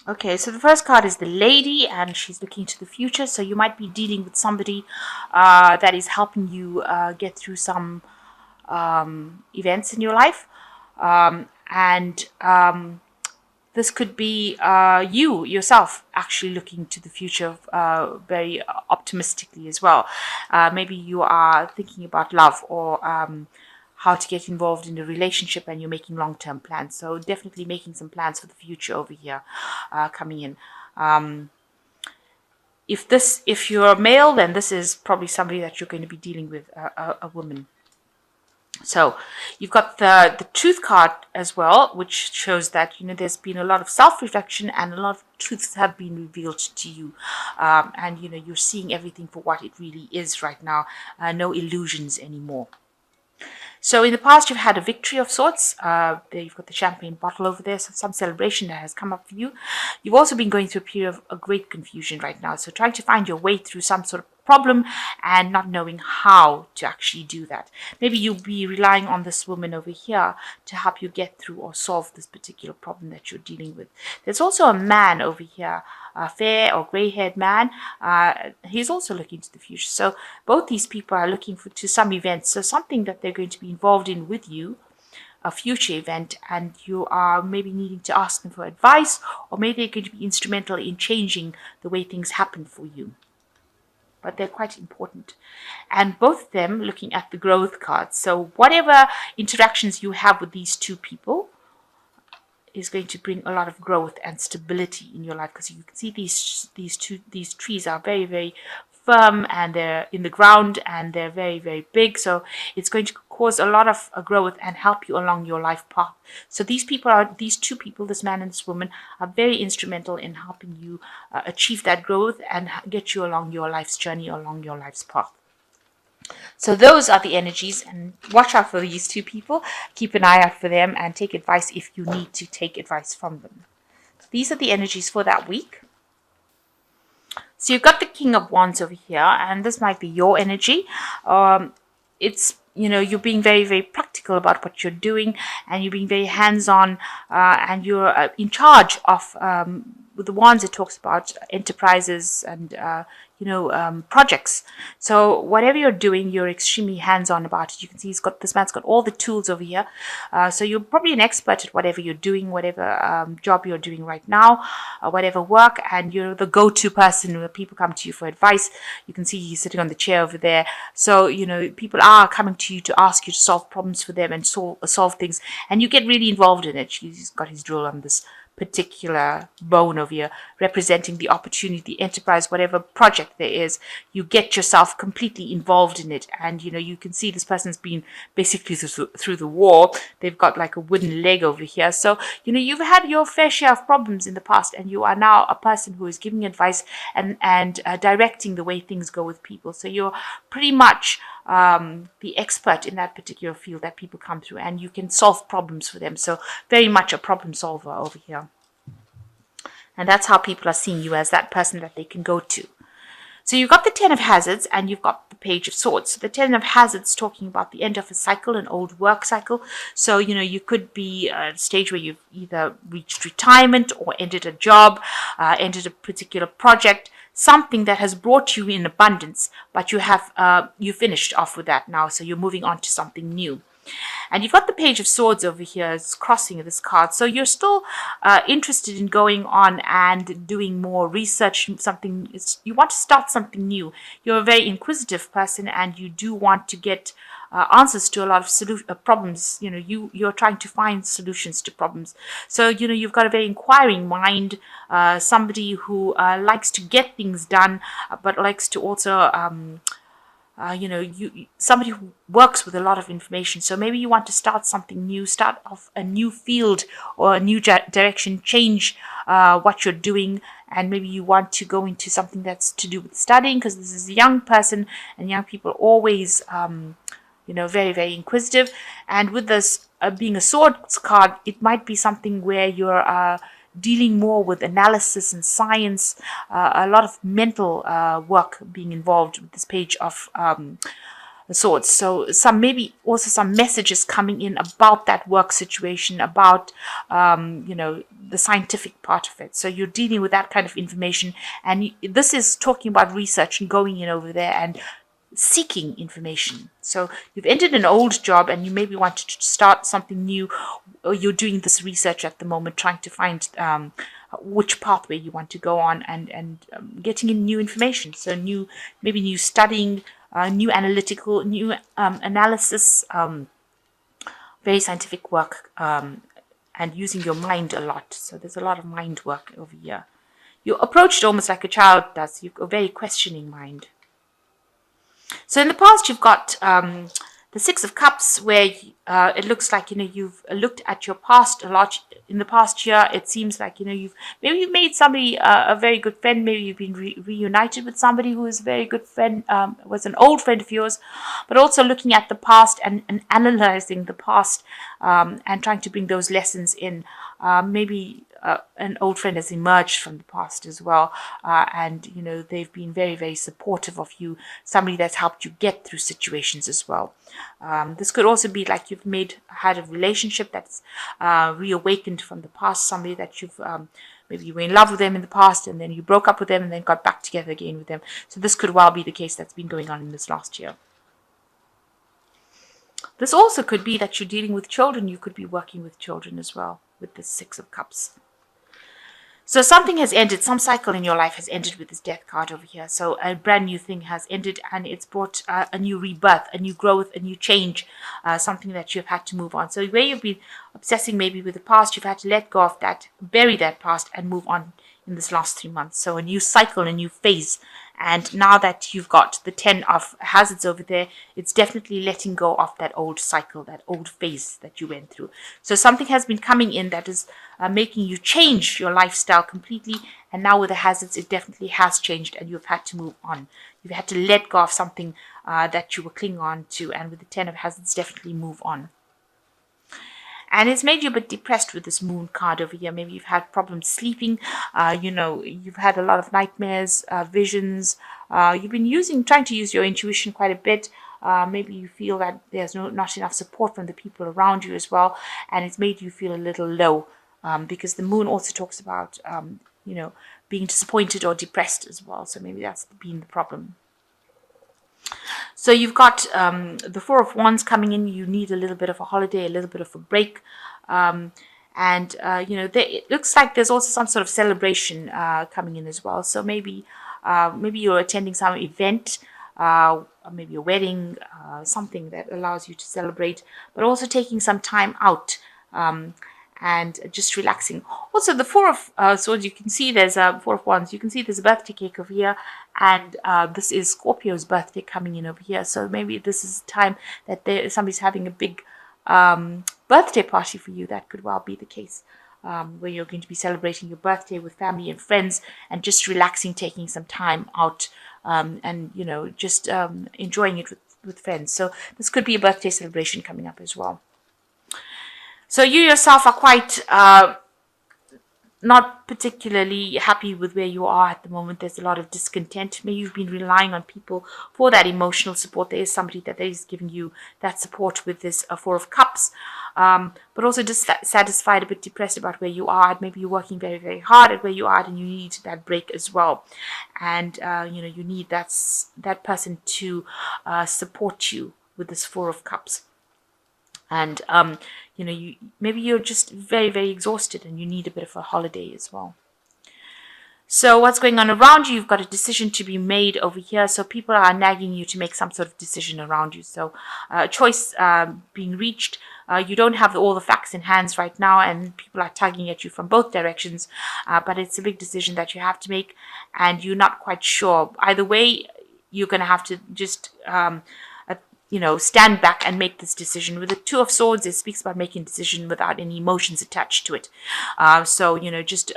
Okay, so the first card is the lady, and she's looking to the future. So you might be dealing with somebody that is helping you get through some events in your life. And this could be you yourself actually looking to the future very optimistically as well. Maybe you are thinking about love or how to get involved in a relationship, and you're making long-term plans. So definitely making some plans for the future over here coming in. Um, if you're a male, then this is probably somebody that you're going to be dealing with, a woman. So you've got the truth card as well, which shows that there's been a lot of self-reflection and a lot of truths have been revealed to you, and you're seeing everything for what it really is right now. No illusions anymore. So in the past, you've had a victory of sorts. There you've got the champagne bottle over there, so some celebration that has come up for you. You've also been going through a period of a great confusion right now, so trying to find your way through some sort of problem and not knowing how to actually do that. Maybe you'll be relying on this woman over here to help you get through or solve this particular problem that you're dealing with. There's also a man over here, a fair or gray-haired man. He's also looking to the future. So both these people are looking to some events, so something that they're going to be involved in with you, a future event, and you are maybe needing to ask them for advice, or maybe they're going to be instrumental in changing the way things happen for you. But they're quite important. And both of them looking at the growth cards. So whatever interactions you have with these two people is going to bring a lot of growth and stability in your life, because you can see these trees are very, very firm, and they're in the ground, and they're very, very big. So it's going to cause a lot of growth and help you along your life path. So these two people, this man and this woman, are very instrumental in helping you achieve that growth and get you along your life's journey, along your life's path. So those are the energies, and watch out for these two people. Keep an eye out for them and take advice if you need to take advice from them. So these are the energies for that week. So you've got the King of Wands over here, and this might be your energy. It's you're being very, very practical about what you're doing, and you're being very hands-on, and you're in charge of. With the wands, it talks about enterprises and projects. So whatever you're doing, you're extremely hands-on about it. You can see this man's got all the tools over here. So you're probably an expert at whatever you're doing, whatever job you're doing right now, whatever work, and you're the go-to person when people come to you for advice. You can see he's sitting on the chair over there. So people are coming to you to ask you to solve problems for them and solve things, and you get really involved in it. He's got his drill on this particular bone over here, representing the opportunity, the enterprise, whatever project there is. You get yourself completely involved in it, and you can see this person's been basically through the war. They've got like a wooden leg over here. So you've had your fair share of problems in the past, and you are now a person who is giving advice and directing the way things go with people. So you're pretty much the expert in that particular field that people come through, and you can solve problems for them. So very much a problem solver over here. And that's how people are seeing you, as that person that they can go to. So you've got the Ten of Hazards, and you've got the Page of Swords. So the Ten of Hazards talking about the end of a cycle, an old work cycle. So, you could be at a stage where you've either reached retirement or ended a job, ended a particular project, something that has brought you in abundance, but you finished off with that now. So you're moving on to something new. And you've got the Page of Swords over here, it's crossing this card. So you're still interested in going on and doing more research. You want to start something new. You're a very inquisitive person, and you do want to get answers to a lot of problems. You're trying to find solutions to problems. So you've got a very inquiring mind. Somebody who likes to get things done, but likes to also somebody who works with a lot of information. So maybe you want to start something new, start off a new field or a new direction, change what you're doing, and maybe you want to go into something that's to do with studying, because this is a young person, and young people are always very, very inquisitive. And with this being a swords card, it might be something where you're dealing more with analysis and science, a lot of mental work being involved with this Page of Swords. So maybe also some messages coming in about that work situation, about the scientific part of it. So you're dealing with that kind of information, and this is talking about research and going in over there and seeking information. So you've ended an old job and you maybe want to start something new, or you're doing this research at the moment, trying to find which pathway you want to go on, and getting in new information. So maybe new studying, new analytical, new analysis, very scientific work, and using your mind a lot. So there's a lot of mind work over here. You approach it almost like a child does. You've got a very questioning mind. So in the past, you've got the Six of Cups, where it looks like you've looked at your past a lot. In the past year, it seems like you've made somebody a very good friend. Maybe you've been reunited with somebody who is a very good friend, was an old friend of yours. But also looking at the past and analyzing the past, and trying to bring those lessons in. Maybe an old friend has emerged from the past as well, and they've been very, very supportive of you. Somebody that's helped you get through situations as well. This could also be like you've had a relationship that's reawakened from the past. Somebody that you've maybe you were in love with them in the past, and then you broke up with them, and then got back together again with them. So this could well be the case that's been going on in this last year. This also could be that you're dealing with children. You could be working with children as well with the Six of Cups. So something has ended, some cycle in your life has ended with this Death card over here. So a brand new thing has ended, and it's brought a new rebirth, a new growth, a new change, something that you've had to move on. So where you've been obsessing maybe with the past, you've had to let go of that, bury that past, and move on in this last 3 months. So a new cycle, a new phase. And now that you've got the 10 of hazards over there, it's definitely letting go of that old cycle, that old phase that you went through. So something has been coming in that is making you change your lifestyle completely. And now with the hazards, it definitely has changed, and you've had to move on. You've had to let go of something that you were clinging on to. And with the 10 of hazards, definitely move on. And it's made you a bit depressed with this moon card over here. Maybe you've had problems sleeping. You've had a lot of nightmares, visions. You've been trying to use your intuition quite a bit. Maybe you feel that there's not enough support from the people around you as well. And it's made you feel a little low, because the moon also talks about, being disappointed or depressed as well. So maybe that's been the problem. So you've got the Four of Wands coming in. You need a little bit of a holiday, a little bit of a break. It looks like there's also some sort of celebration coming in as well. So maybe you're attending some event, maybe a wedding, something that allows you to celebrate, but also taking some time out. And just relaxing. Also, the Four of Swords, you can see there's a Four of Wands. You can see there's a birthday cake over here, and this is Scorpio's birthday coming in over here. So maybe this is time that somebody's having a big birthday party for you. That could well be the case, where you're going to be celebrating your birthday with family and friends, and just relaxing, taking some time out, and just enjoying it with friends. So this could be a birthday celebration coming up as well. So you yourself are quite not particularly happy with where you are at the moment. There's a lot of discontent. Maybe you've been relying on people for that emotional support. There is somebody that is giving you that support with this Four of Cups, but also dissatisfied, a bit depressed about where you are. Maybe you're working very, very hard at where you are, and you need that break as well. And you need that person to support you with this Four of Cups. And maybe you're just very, very exhausted, and you need a bit of a holiday as well. So what's going on around you? You've got a decision to be made over here. So people are nagging you to make some sort of decision around you. So a choice being reached. You don't have all the facts in hands right now, and people are tugging at you from both directions. But it's a big decision that you have to make, and you're not quite sure. Either way, you're going to have to just stand back and make this decision. With the Two of Swords, it speaks about making a decision without any emotions attached to it. Just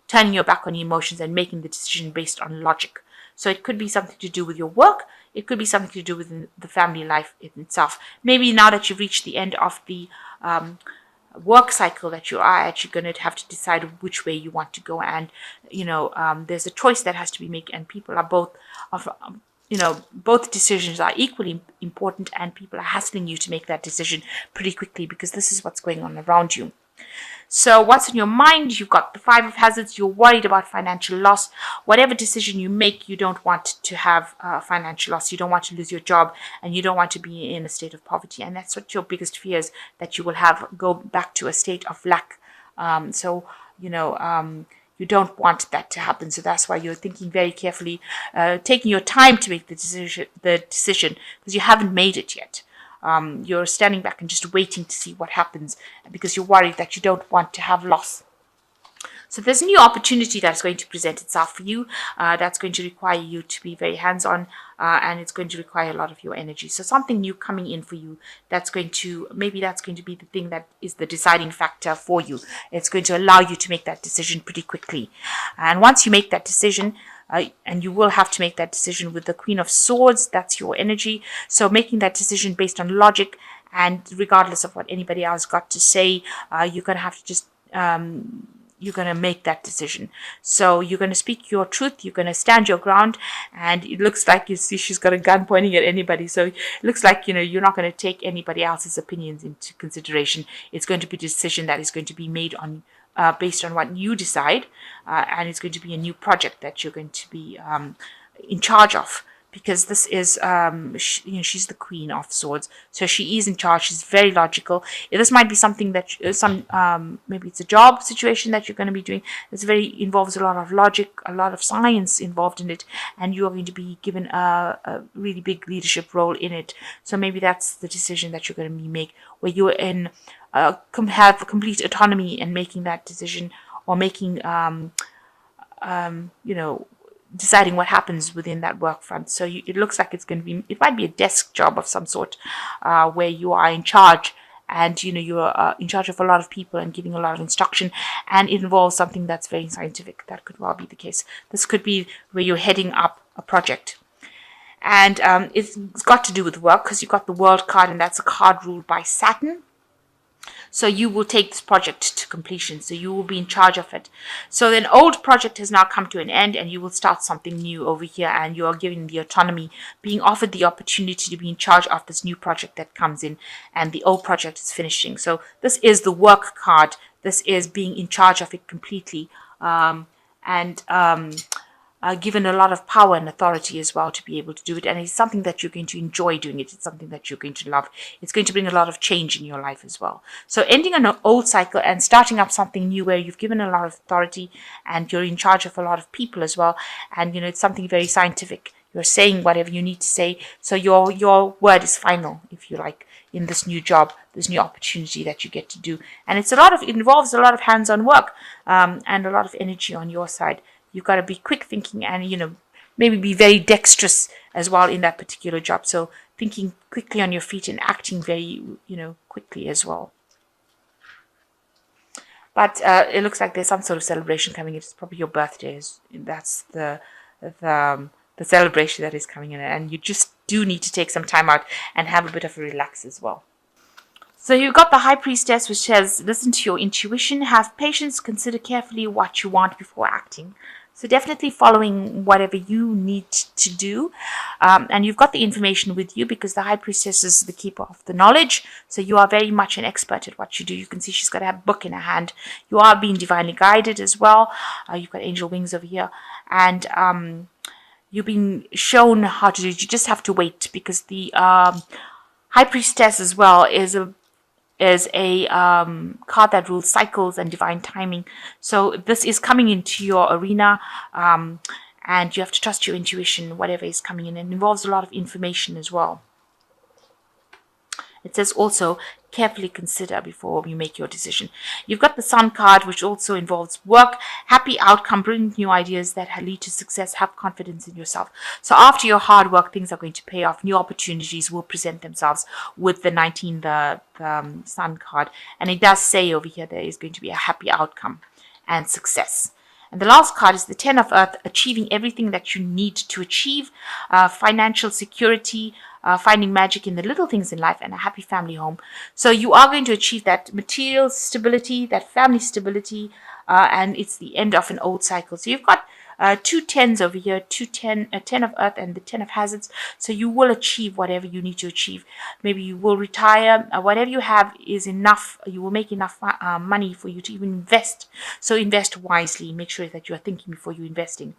turning your back on the emotions and making the decision based on logic. So it could be something to do with your work. It could be something to do with the family life itself. Maybe now that you've reached the end of the work cycle that you are at, you're going to have to decide which way you want to go. And, there's a choice that has to be made, and people are both both decisions are equally important, and people are hassling you to make that decision pretty quickly because this is what's going on around you. So what's in your mind? You've got the Five of Hazards. You're worried about financial loss. Whatever decision you make, you don't want to have financial loss. You don't want to lose your job, and you don't want to be in a state of poverty. And that's what your biggest fear is, that you will go back to a state of lack. So, you don't want that to happen. So that's why you're thinking very carefully, taking your time to make the decision, because you haven't made it yet. You're standing back and just waiting to see what happens because you're worried that you don't want to have loss. So there's a new opportunity that's going to present itself for you. That's going to require you to be very hands-on, and it's going to require a lot of your energy. So something new coming in for you, maybe that's going to be the thing that is the deciding factor for you. It's going to allow you to make that decision pretty quickly. And once you make that decision, and you will have to make that decision with the Queen of Swords, that's your energy. So making that decision based on logic, and regardless of what anybody else got to say, you're going to have to just you're going to make that decision. So you're going to speak your truth. You're going to stand your ground. And it looks like, you see, she's got a gun pointing at anybody. So it looks like, you're not going to take anybody else's opinions into consideration. It's going to be a decision that is going to be made on based on what you decide. And it's going to be a new project that you're going to be in charge of. Because this is, she's the Queen of Swords, so she is in charge. She's very logical. This might be something that maybe it's a job situation that you're going to be doing. This involves a lot of logic, a lot of science involved in it, and you are going to be given a really big leadership role in it. So maybe that's the decision that you're going to make, where you're have complete autonomy in making that decision, or making deciding what happens within that work front. So it looks like it might be a desk job of some sort, where you are in charge, and you're in charge of a lot of people and giving a lot of instruction, and it involves something that's very scientific. That could well be the case. This could be where you're heading up a project. And it's got to do with work, because you've got the World card, and that's a card ruled by Saturn. So you will take this project to completion. So you will be in charge of it. So an old project has now come to an end, and you will start something new over here, and you are given the autonomy, being offered the opportunity to be in charge of this new project that comes in, and the old project is finishing. So this is the work card. This is being in charge of it completely, given a lot of power and authority as well to be able to do it. And it's something that you're going to enjoy doing it. It's something that you're going to love. It's going to bring a lot of change in your life as well. So ending an old cycle and starting up something new, where you've given a lot of authority and you're in charge of a lot of people as well. And, it's something very scientific. You're saying whatever you need to say. So your word is final, if you like, in this new job, this new opportunity that you get to do. And it involves a lot of hands-on work, and a lot of energy on your side. You've got to be quick thinking, and, maybe be very dexterous as well in that particular job. So thinking quickly on your feet and acting very, quickly as well. But it looks like there's some sort of celebration coming in. It's probably your birthday. That's the celebration that is coming in. And you just do need to take some time out and have a bit of a relax as well. So you've got the High Priestess, which says, listen to your intuition, have patience, consider carefully what you want before acting. So definitely following whatever you need to do. And you've got the information with you, because the High Priestess is the keeper of the knowledge. So you are very much an expert at what you do. You can see she's got a book in her hand. You are being divinely guided as well. You've got angel wings over here. And you've been shown how to do it. You just have to wait, because the High Priestess as well is a card that rules cycles and divine timing. So this is coming into your arena, and you have to trust your intuition, whatever is coming in. It involves a lot of information as well. It says also, carefully consider before you make your decision. You've got the Sun card, which also involves work, happy outcome, brilliant new ideas that lead to success, have confidence in yourself. So after your hard work, things are going to pay off. New opportunities will present themselves with the 19, the Sun card. And it does say over here there is going to be a happy outcome and success. And the last card is the Ten of Earth, achieving everything that you need to achieve, financial security, finding magic in the little things in life, and a happy family home. So you are going to achieve that material stability, that family stability, and it's the end of an old cycle. So you've got two tens over here, a 10 of earth and the 10 of hazards. So you will achieve whatever you need to achieve. Maybe you will retire. Whatever you have is enough. You will make enough money for you to even invest. So invest wisely. Make sure that you are thinking before you investing.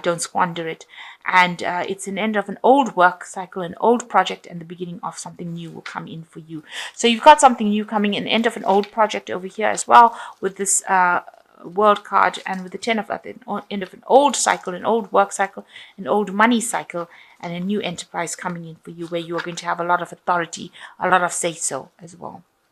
Don't squander it. And it's an end of an old work cycle, an old project, and the beginning of something new will come in for you. So you've got something new coming in, end of an old project over here as well with this world card, and with the 10 of earth, end of an old cycle, an old work cycle, an old money cycle, and a new enterprise coming in for you where you are going to have a lot of authority, a lot of say so as well.